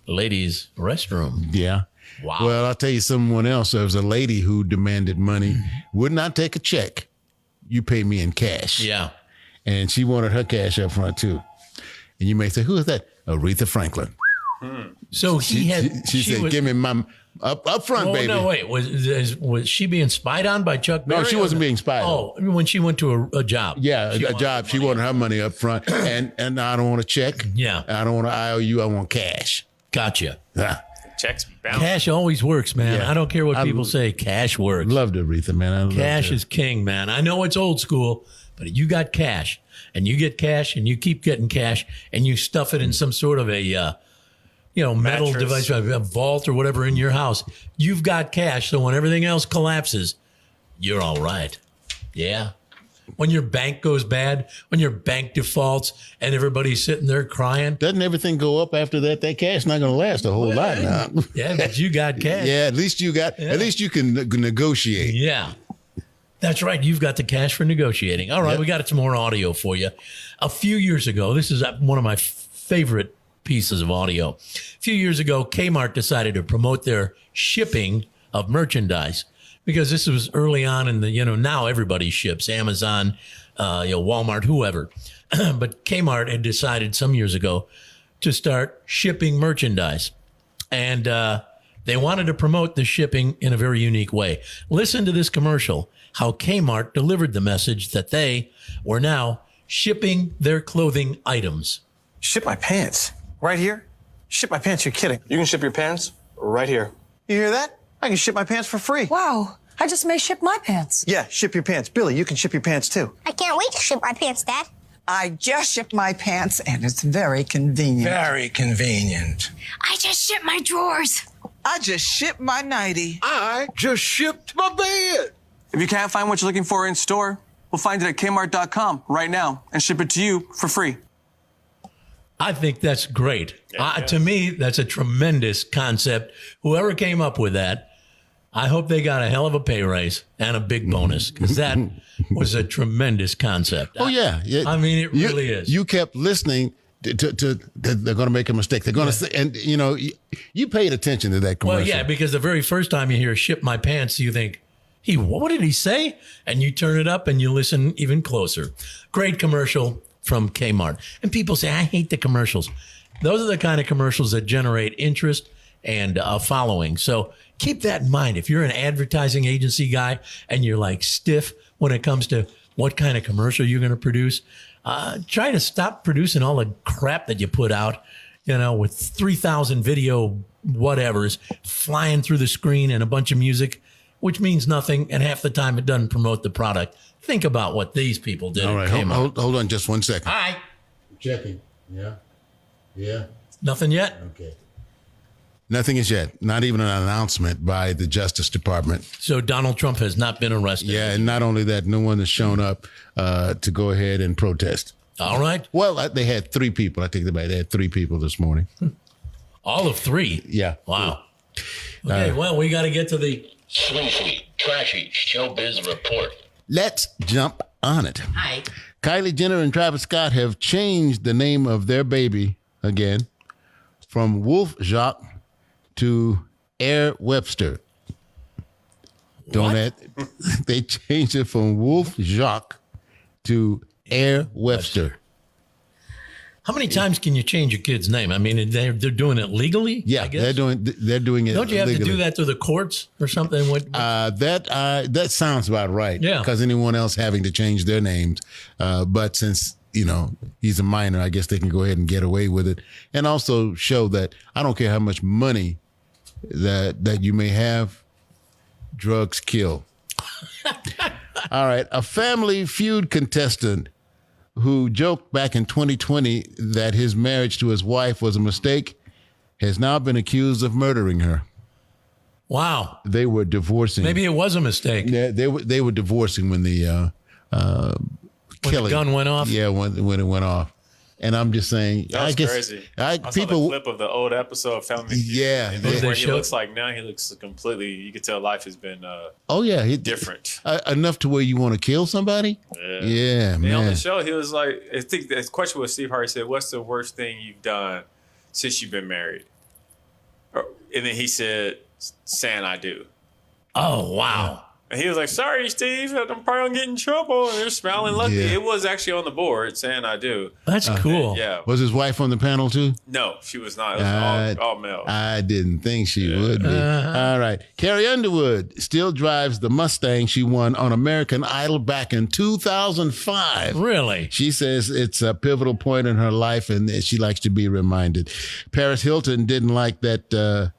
ladies' restroom. Yeah. Wow. Well, I'll tell you someone else. There was a lady who demanded money, would not take a check. You pay me in cash. Yeah. And she wanted her cash up front too. And you may say, who is that? Aretha Franklin. So she said, give me my up front, baby. No, wait. Was she being spied on by Chuck Berry? No, she wasn't being spied on. Oh, when she went to a job. Yeah, a job. She wanted her money up front. And I don't want a check. Yeah. I don't want an IOU. I want cash. Gotcha. Checks bounce. Cash always works, man. Yeah. I don't care what people say. Cash works. Loved Aretha, man. Cash is king, man. I know it's old school, but you got cash. And you get cash, and you keep getting cash, and you stuff it in some sort of a metal device, a vault or whatever in your house. You've got cash, so when everything else collapses, you're all right. Yeah. When your bank goes bad, when your bank defaults, and everybody's sitting there crying. Doesn't everything go up after that? That cash not going to last a whole lot now. Yeah, but you got cash. Yeah, at least you can negotiate. Yeah. That's right. You've got the cash for negotiating. All right, Yep. we got some more audio for you. A few years ago, this is one of my favorite pieces of audio. A few years ago, Kmart decided to promote their shipping of merchandise because this was early on in the, now everybody ships, Amazon, Walmart, whoever. But Kmart had decided some years ago to start shipping merchandise. And they wanted to promote the shipping in a very unique way. Listen to this commercial, how Kmart delivered the message that they were now shipping their clothing items. Ship my pants right here? Ship my pants? You're kidding. You can ship your pants right here. You hear that? I can ship my pants for free. Wow. I just may ship my pants. Yeah, ship your pants. Billy, you can ship your pants too. I can't wait to ship my pants, Dad. I just shipped my pants, and it's very convenient. Very convenient. I just shipped my drawers. I just shipped my nightie. I just shipped my bed. If you can't find what you're looking for in store, we'll find it at Kmart.com right now and ship it to you for free. I think that's great. To me, that's a tremendous concept. Whoever came up with that, I hope they got a hell of a pay raise and a big bonus because that was a tremendous concept. Oh, yeah. I mean, it really is. You kept listening to they're going to make a mistake. They're going to say, and you paid attention to that commercial. Well, yeah, because the very first time you hear "ship my pants," you think, what did he say? And you turn it up and you listen even closer. Great commercial from Kmart. And people say, I hate the commercials. Those are the kind of commercials that generate interest and a following. So keep that in mind. If you're an advertising agency guy and you're like stiff when it comes to what kind of commercial you're going to produce, try to stop producing all the crap that you put out, with 3,000 video whatevers flying through the screen and a bunch of music, which means nothing. And half the time it doesn't promote the product. Think about what these people did. All right, hold on just 1 second. All right. Checking. Yeah. Nothing yet? Okay. Nothing is yet. Not even an announcement by the Justice Department. So Donald Trump has not been arrested. Yeah, and not only that, no one has shown up to go ahead and protest. All right. Well, they had 3 people. I take that back. They had 3 people this morning. All of 3? Yeah. Wow. Okay, well, we got to get to the Sleezy, Trashy, Showbiz Report. Let's jump on it. Hi. Kylie Jenner and Travis Scott have changed the name of their baby again from Wolf Jacques to Air Webster. They changed it from Wolf Jacques to Air Webster. How many times can you change your kid's name? I mean, they're doing it legally? Yeah, I guess? they're doing it. Don't you have legally. to do that through the courts or something? That sounds about right. Yeah. Because anyone else having to change their names. But since, he's a minor, I guess they can go ahead and get away with it. And also show that I don't care how much money that you may have, drugs kill. All right. A Family Feud contestant who joked back in 2020 that his marriage to his wife was a mistake has now been accused of murdering her. Wow. They were divorcing. Maybe it was a mistake. Yeah, they were divorcing when the gun went off? Yeah, when it went off. And I'm just saying, That was crazy. I saw the clip of the old episode of Family Feud. Yeah. And where he looks like now, he looks completely, you could tell life has been different. Enough to where you want to kill somebody? Yeah, And man. on the show, he was like, I think the question was Steve Harvey said, what's the worst thing you've done since you've been married? And then he said, saying I do. Oh, wow. And he was like, sorry, Steve, I'm probably going to get in trouble. And they're smiling lucky. Yeah. It was actually on the board saying I do. That's cool. Yeah. Was his wife on the panel too? No, she was not. It was all male. I didn't think she would be. All right. Carrie Underwood still drives the Mustang she won on American Idol back in 2005. Really? She says it's a pivotal point in her life and she likes to be reminded. Paris Hilton didn't like that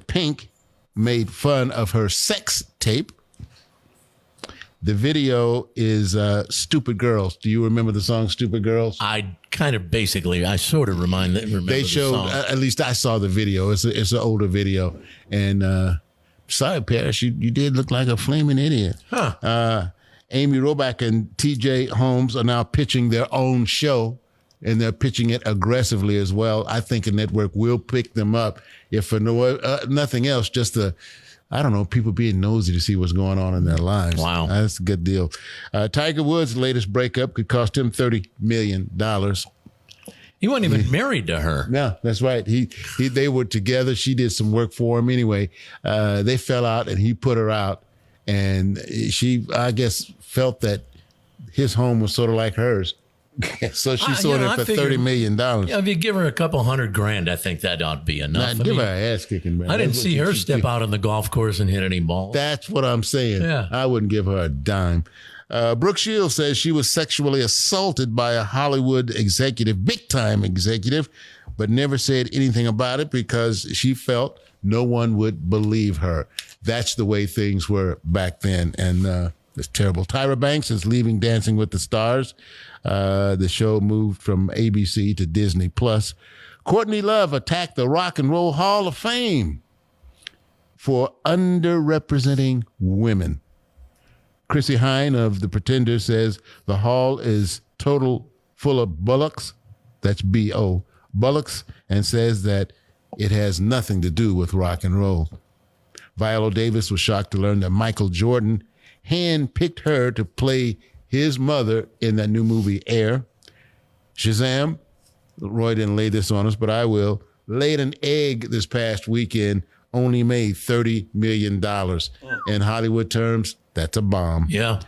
Pink made fun of her sex tape. The video is Stupid Girls. Do you remember the song Stupid Girls? I sort of remember they showed, the song. at least I saw the video. It's an older video. And sorry, Paris, you did look like a flaming idiot. Huh. Amy Robach and TJ Holmes are now pitching their own show, and they're pitching it aggressively as well. I think a network will pick them up, if for nothing else, just people being nosy to see what's going on in their lives. Wow. That's a good deal. Tiger Woods' latest breakup could cost him $30 million. He wasn't even married to her. No, that's right. They were together. She did some work for him. Anyway, they fell out and he put her out. And she, I guess, felt that his home was sort of like hers. So she sold it for $30 million. Yeah, if you give her a couple $100,000, I think that ought to be enough. Give her an ass kicking, man. I didn't see her step out on the golf course and hit any balls. That's what I'm saying. Yeah. I wouldn't give her a dime. Brooke Shields says she was sexually assaulted by a Hollywood executive, big-time executive, but never said anything about it because she felt no one would believe her. That's the way things were back then, and it's terrible. Tyra Banks is leaving Dancing with the Stars. The show moved from ABC to Disney+. Courtney Love attacked the Rock and Roll Hall of Fame for underrepresenting women. Chrissy Hine of The Pretender says the hall is total full of bullocks. That's B-O, bullocks, and says that it has nothing to do with rock and roll. Viola Davis was shocked to learn that Michael Jordan handpicked her to play his mother in that new movie Air. Shazam, Roy didn't lay this on us, but I will, laid an egg this past weekend, only made $30 million. In Hollywood terms, that's a bomb. Yeah.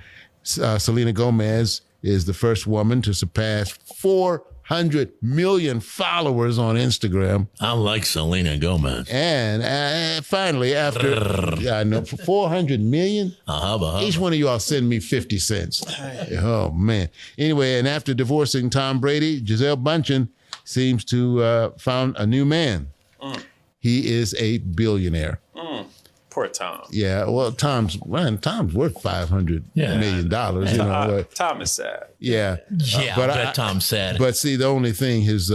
Selena Gomez is the first woman to surpass 400 million followers on Instagram. I like Selena Gomez. And finally, after, I know, for 400 million, each one of y'all send me 50 cents. Oh, man. Anyway, and after divorcing Tom Brady, Gisele Bündchen seems to found a new man. He is a billionaire. Poor Tom. Yeah, well, Tom's worth $500 million. You know, Tom is sad. Yeah, but I bet Tom's sad. But see, the only thing, his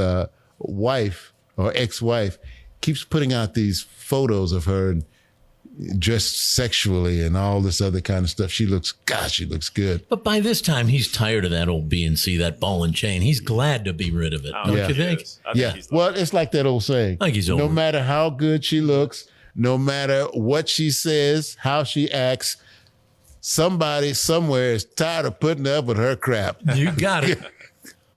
wife or ex-wife keeps putting out these photos of her dressed sexually and all this other kind of stuff. She looks good. But by this time, he's tired of that old B&C, that ball and chain. He's glad to be rid of it. Don't you think? Yeah. Well, it's like that old saying. I think he's over no it. matter how good she looks, no matter what she says, how she acts, somebody somewhere is tired of putting up with her crap. You got it.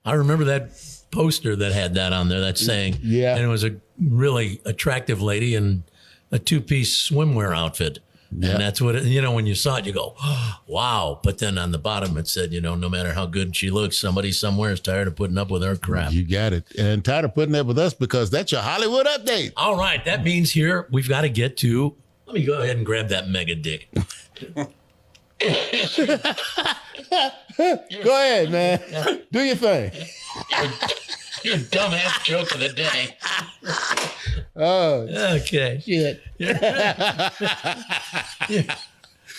I remember that poster that had that on there, that saying. Yeah. And it was a really attractive lady in a two-piece swimwear outfit. Yeah. And that's what, when you saw it, you go, oh, wow. But then on the bottom it said, no matter how good she looks, somebody somewhere is tired of putting up with her crap. You got it. And tired of putting up with us because that's your Hollywood update. All right. That means here we've got to get to, let me go ahead and grab that mega dick. Go ahead, man. Do your thing. Your dumbass joke of the day. Oh, okay. Shit.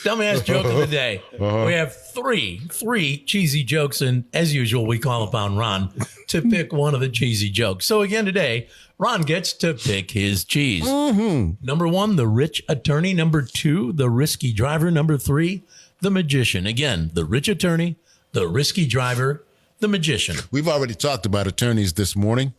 Dumbass joke of the day. Uh-huh. We have three cheesy jokes, and as usual, we call upon Ron to pick one of the cheesy jokes. So again today, Ron gets to pick his cheese. Mm-hmm. Number 1, the rich attorney. Number 2, the risky driver. Number 3, the magician. Again, the rich attorney, the risky driver, the magician. We've already talked about attorneys this morning.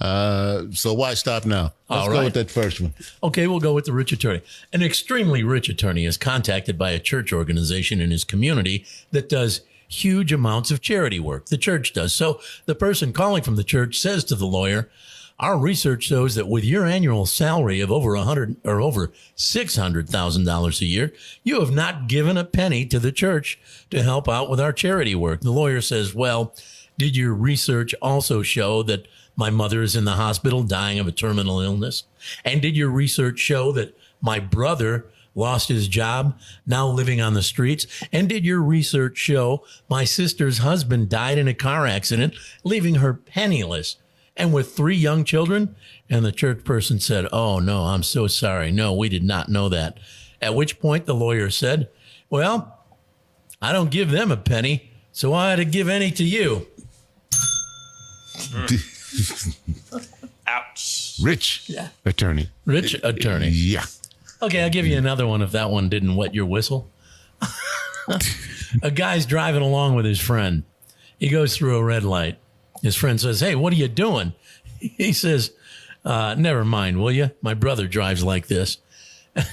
So why stop now? Let's go with that first one. Okay, we'll go with the rich attorney. An extremely rich attorney is contacted by a church organization in his community that does huge amounts of charity work. The church does. So the person calling from the church says to the lawyer, our research shows that with your annual salary of over $600,000 a year, you have not given a penny to the church to help out with our charity work. The lawyer says, well, did your research also show that my mother is in the hospital dying of a terminal illness? And did your research show that my brother lost his job, now living on the streets? And did your research show my sister's husband died in a car accident, leaving her penniless and with 3 young children? And the church person said, oh, no, I'm so sorry. No, we did not know that. At which point the lawyer said, well, I don't give them a penny, so I had to give any to you. Ouch. Rich attorney. Rich attorney. Yeah. Okay, I'll give you another one if that one didn't wet your whistle. A guy's driving along with his friend. He goes through a red light. His friend says, hey, what are you doing? He says, never mind, will you? My brother drives like this.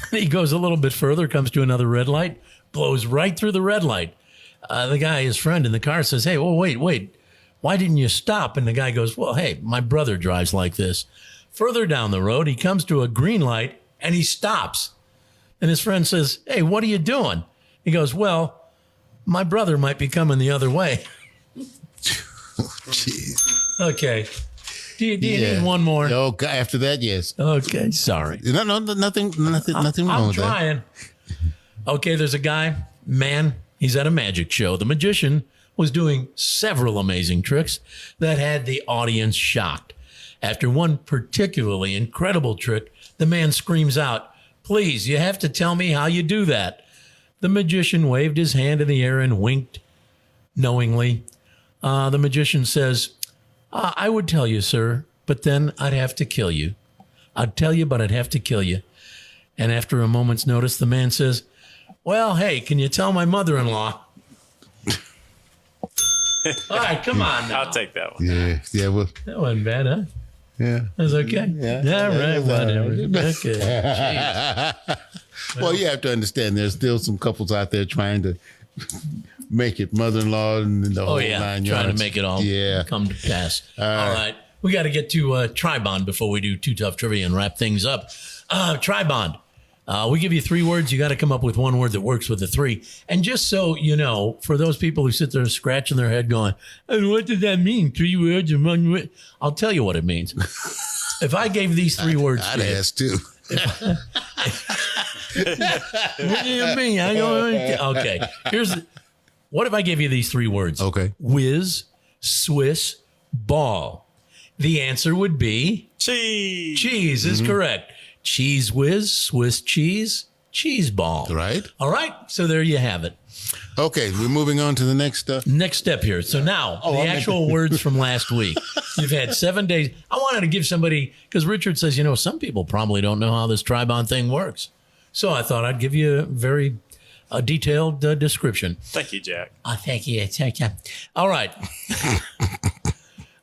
He goes a little bit further, comes to another red light, blows right through the red light. The guy, his friend in the car, says, hey, well, wait. Why didn't you stop? And the guy goes, well, hey, my brother drives like this. Further down the road, he comes to a green light and he stops. And his friend says, hey, what are you doing? He goes, well, my brother might be coming the other way. Jeez. Okay. Do you need one more? Okay. After that, yes. Okay. Sorry. No, nothing wrong with that. I'm trying. Okay. There's a guy, man. He's at a magic show. The magician was doing several amazing tricks that had the audience shocked. After one particularly incredible trick, the man screams out, please, you have to tell me how you do that. The magician waved his hand in the air and winked knowingly. The magician says, I would tell you, sir, but then I'd have to kill you. I'd tell you, but I'd have to kill you. And after a moment's notice, the man says, well, hey, can you tell my mother-in-law? All right, come on now. I'll take that one. Yeah. Well, that wasn't bad, huh? Yeah. That's okay. Yeah. All right, whatever. Okay. Well, you have to understand there's still some couples out there trying to make it mother-in-law and the whole 9 yards. Trying to make it all come to pass. All right. We got to get to Tribond before we do Too Tough Trivia and wrap things up. Tribond. We give you 3 words. You got to come up with one word that works with the 3. And just so you know, for those people who sit there scratching their head going, oh, what does that mean? 3 words and 1 word? I'll tell you what it means. If I gave these 3 words I'd ask too. What do you mean? Okay. What if I give you these 3 words? Okay. Whiz, Swiss, ball. The answer would be cheese. Cheese is correct. Cheese whiz, Swiss cheese, cheese ball. Right. All right. So there you have it. Okay, we're moving on to the next next step here. So now the actual words from last week. You've had 7 days. I wanted to give somebody, because Richard says, some people probably don't know how this Tribond thing works. So I thought I'd give you a very detailed description. Thank you, Jack. Thank you. All right.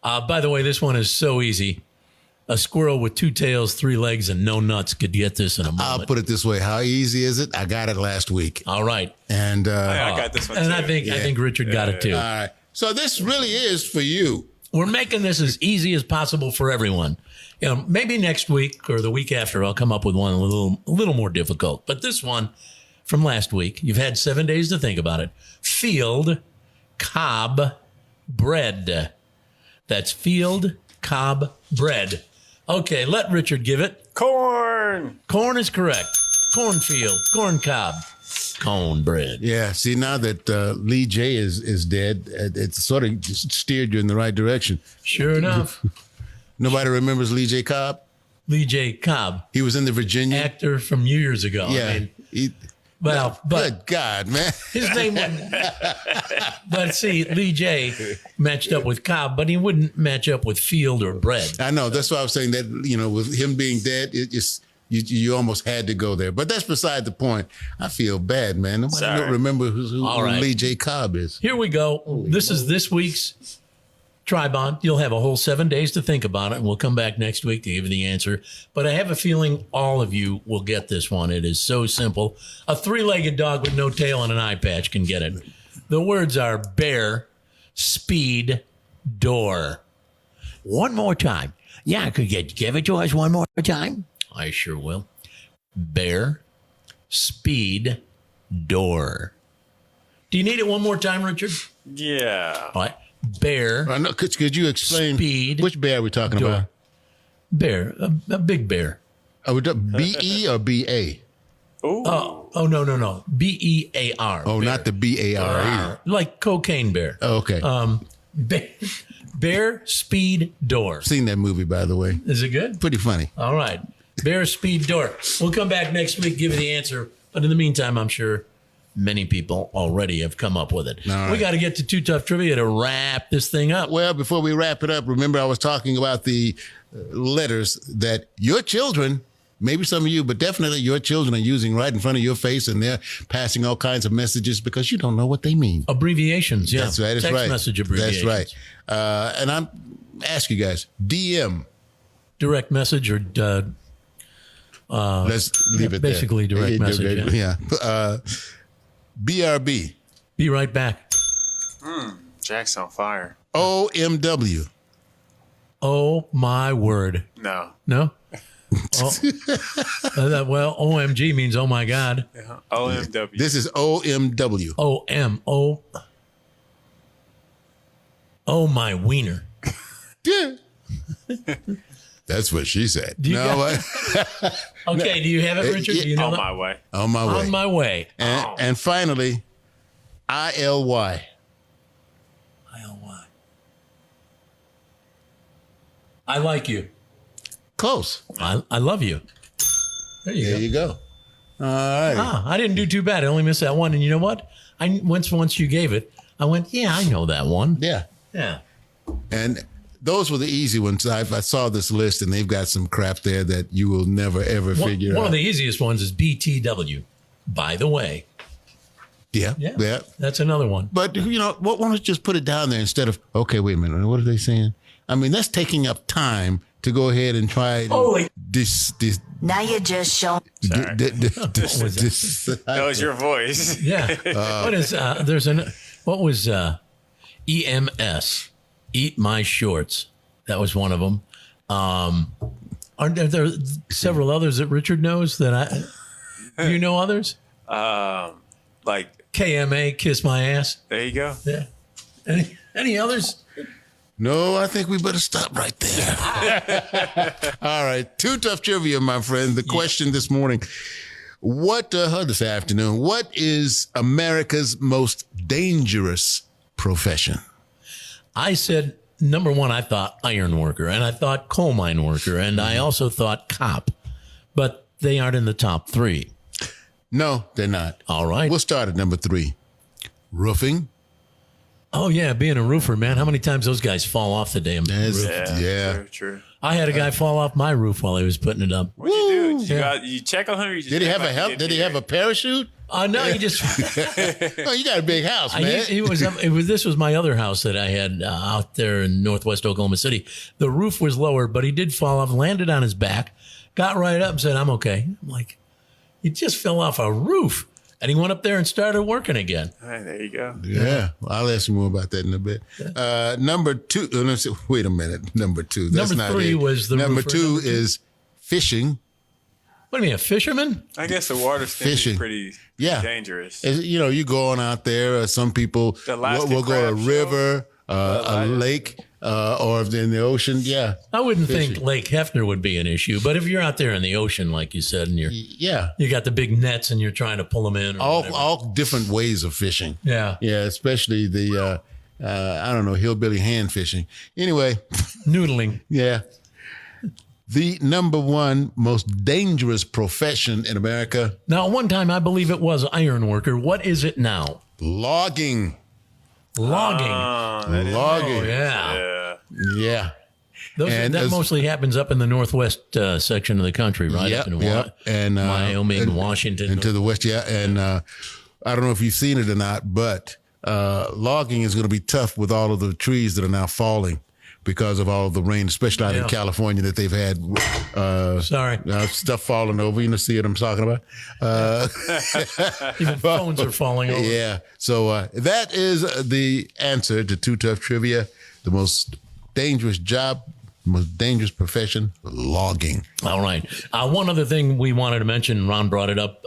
By the way, this one is so easy. A squirrel with 2 tails, 3 legs, and no nuts could get this in a moment. I'll put it this way. How easy is it? I got it last week. All right. And I got this one and too. I think Richard got it too. All right. So this really is for you. We're making this as easy as possible for everyone. Maybe next week or the week after, I'll come up with one a little more difficult. But this one from last week, you've had 7 days to think about it. Field cob bread. That's field cob bread. Okay, let Richard give it. Corn. Corn is correct. Cornfield, corn cob, cone bread. Yeah. See, now that Lee J is dead, it's sort of steered you in the right direction. Sure enough. Nobody remembers Lee J. Cobb? Lee J. Cobb. He was in the Virginia actor from years ago. Yeah. I mean, but good God, man. His name wasn't. But see, Lee J. matched up with Cobb, but he wouldn't match up with Field or Bread. I know. That's why I was saying that, with him being dead, it just you almost had to go there. But that's beside the point. I feel bad, man. Nobody don't remember who Lee J. Cobb is. Here we go. This is this week's Tribond. You'll have a whole 7 days to think about it, and we'll come back next week to give you the answer. But I have a feeling all of you will get this one. It is so simple. A three-legged dog with no tail and an eye patch can get it. The words are bear, speed, door. One more time. Yeah, could you give it to us one more time? I sure will. Bear, speed, door. Do you need it one more time, Richard? Yeah. All right. Bear. Could you explain speed, which bear we're talking door. about? Bear, a big bear. B-E or B-A? Oh, no. B-E-A-R. Oh, bear. not the B-A-R-E. Like cocaine bear. Oh, okay. Bear, speed, door. Seen that movie, by the way. Is it good? Pretty funny. All right. Bear, speed, door. We'll come back next week, give you the answer. But in the meantime, I'm sure many people already have come up with it. Right. We got to get to Too Tough Trivia to wrap this thing up. Well, before we wrap it up, remember I was talking about the letters that your children, maybe some of you, but definitely your children are using right in front of your face, and they're passing all kinds of messages because you don't know what they mean. Abbreviations, yeah. That's right. That's Text right. message abbreviations. That's right. And I'm ask you guys, DM. Direct message or... let's leave it basically there. Direct message. Yeah. BRB. Be right back. Jack's on fire. OMW. Oh, my word. No. No? Well, OMG means oh, my God. Yeah. OMW. This is OMW. O-M-O. Oh, my wiener. Yeah. That's what she said. Okay, do you have it, Richard? Do you know on that? my way. On my way. On my way. And finally, ILY. ILY. I like you. Close. I love you. There you go. All right. I didn't do too bad. I only missed that one. And you know what? Once you gave it, I went, yeah, I know that one. Yeah. Yeah. And those were the easy ones. I saw this list, and they've got some crap there that you will never, ever figure out. One of the easiest ones is BTW, by the way. Yeah. That's another one. But, why don't you just put it down there instead of, okay, wait a minute, what are they saying? I mean, that's taking up time to go ahead and try this. Now you're just showing. That was your voice. Yeah. What was EMS? Eat My Shorts. That was one of them. Aren't there several others that Richard knows that do you know others? Like KMA, Kiss My Ass. There you go. Yeah. Any others? No, I think we better stop right there. All right. Too Tough Trivia, my friend. The question this morning, this afternoon, what is America's most dangerous profession? I said, number one, I thought iron worker, and I thought coal mine worker, and I also thought cop, but they aren't in the top three. No, they're not. All right. We'll start at number 3. Roofing. Oh, yeah, being a roofer, man. How many times those guys fall off the damn roof? Yeah. True. I had a guy fall off my roof while he was putting it up. What'd you do? You check on him? Or you just Did he have a help? Did he have a parachute? No, he just. Oh, you got a big house, man. This was my other house that I had out there in northwest Oklahoma City. The roof was lower, but he did fall off, landed on his back, got right up and said, I'm okay. I'm like, he just fell off a roof. And he went up there and started working again. All right, there you go. Yeah. I'll ask you more about that in a bit. Number 2. Wait a minute. Number 2. That's number not 3 it. was the Number roofer. 2 is fishing. What do you mean, a fisherman? I guess the water thing is pretty dangerous. You go on out there. Some people will go to a river, a lake, or if they're in the ocean. Yeah. I wouldn't think Lake Hefner would be an issue, but if you're out there in the ocean, like you said, and you got the big nets and you're trying to pull them in. All different ways of fishing. Yeah. Yeah, especially the, hillbilly hand fishing. Anyway. Noodling. Yeah. the number one most dangerous profession in America. Now, one time I believe it was iron worker. What is it now? Logging. Logging. Logging. Oh, yeah. Yeah. That mostly happens up in the northwest section of the country, right? Yep, Up in and Wyoming, Washington. And to the west, yeah. And I don't know if you've seen it or not, but logging is going to be tough with all of the trees that are now falling because of all of the rain, especially out in California that they've had. Stuff falling over. You know, see what I'm talking about? Even phones are falling over. Yeah. So that is the answer to Too Tough Trivia. The most dangerous job, most dangerous profession, logging. All right. One other thing we wanted to mention, Ron brought it up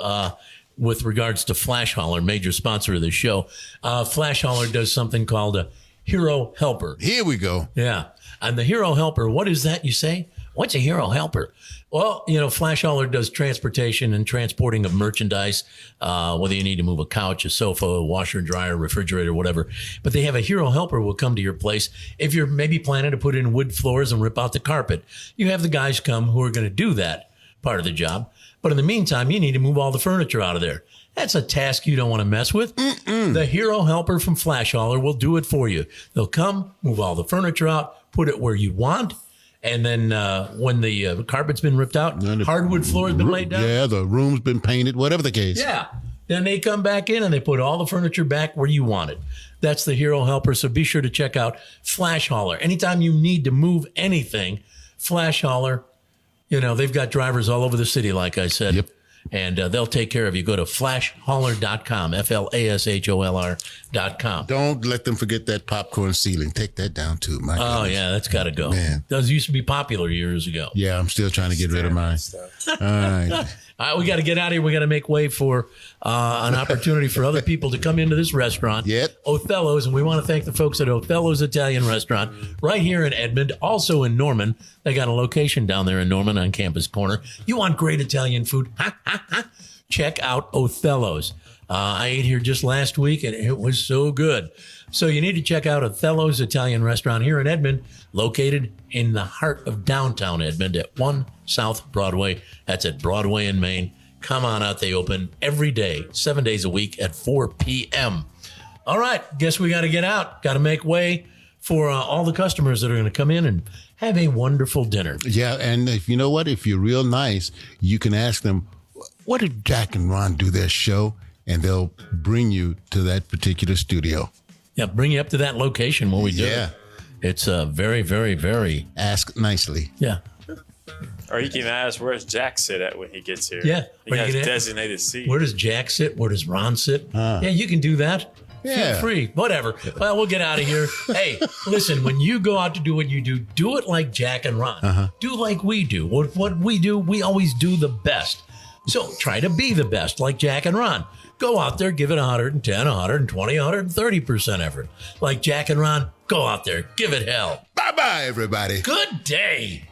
with regards to Flasholr, major sponsor of the show. Flasholr does something called a Hero Helper. Here we go. Yeah. And the Hero Helper, what is that, you say? What's a Hero Helper? Well, Flasholr does transportation and transporting of merchandise, whether you need to move a couch, a sofa, a washer and dryer, refrigerator, whatever. But they have a Hero Helper will come to your place. If you're maybe planning to put in wood floors and rip out the carpet, you have the guys come who are going to do that part of the job. But in the meantime, you need to move all the furniture out of there. That's a task you don't want to mess with. The Hero Helper from Flasholr will do it for you. They'll come, move all the furniture out, put it where you want. And then when the carpet's been ripped out, hardwood floor has been laid down. Yeah, the room's been painted, whatever the case. Yeah. Then they come back in and they put all the furniture back where you want it. That's the Hero Helper. So be sure to check out Flasholr. Anytime you need to move anything, Flasholr, they've got drivers all over the city, like I said. Yep. And they'll take care of you. Go to flasholr.com, FLASHOLR.com. Don't let them forget that popcorn ceiling. Take that down too. My goodness. Yeah, that's got to go. Man. Those used to be popular years ago. Yeah, I'm still trying to get rid of mine. All right. All right, we got to get out of here. We got to make way for an opportunity for other people to come into this restaurant. Yep. Othello's, and we want to thank the folks at Othello's Italian Restaurant right here in Edmond, also in Norman. They got a location down there in Norman on Campus Corner. You want great Italian food? Check out Othello's. I ate here just last week, and it was so good. So you need to check out Othello's Italian Restaurant here in Edmond, located in the heart of downtown Edmond at 1 South Broadway. That's at Broadway in Maine. Come on out. They open every day, 7 days a week at 4 p.m. All right. Guess we got to get out. Got to make way for all the customers that are going to come in and have a wonderful dinner. Yeah. And if you know what, if you're real nice, you can ask them, what did Jack and Ron do their show? And they'll bring you to that particular studio. Yeah, bring you up to that location when we do. Yeah. It's very, very, very... Ask nicely. Yeah. Or you can ask, where's Jack sit at when he gets here? Yeah. He has designated seat. Where does Jack sit? Where does Ron sit? Yeah, you can do that. Yeah. Feel free. Whatever. Well, we'll get out of here. Hey, listen, when you go out to do what you do it like Jack and Ron. Do like we do. What we do, we always do the best. So try to be the best like Jack and Ron. Go out there, give it 110, 120, 130% effort. Like Jack and Ron, go out there, give it hell. Bye-bye, everybody. Good day.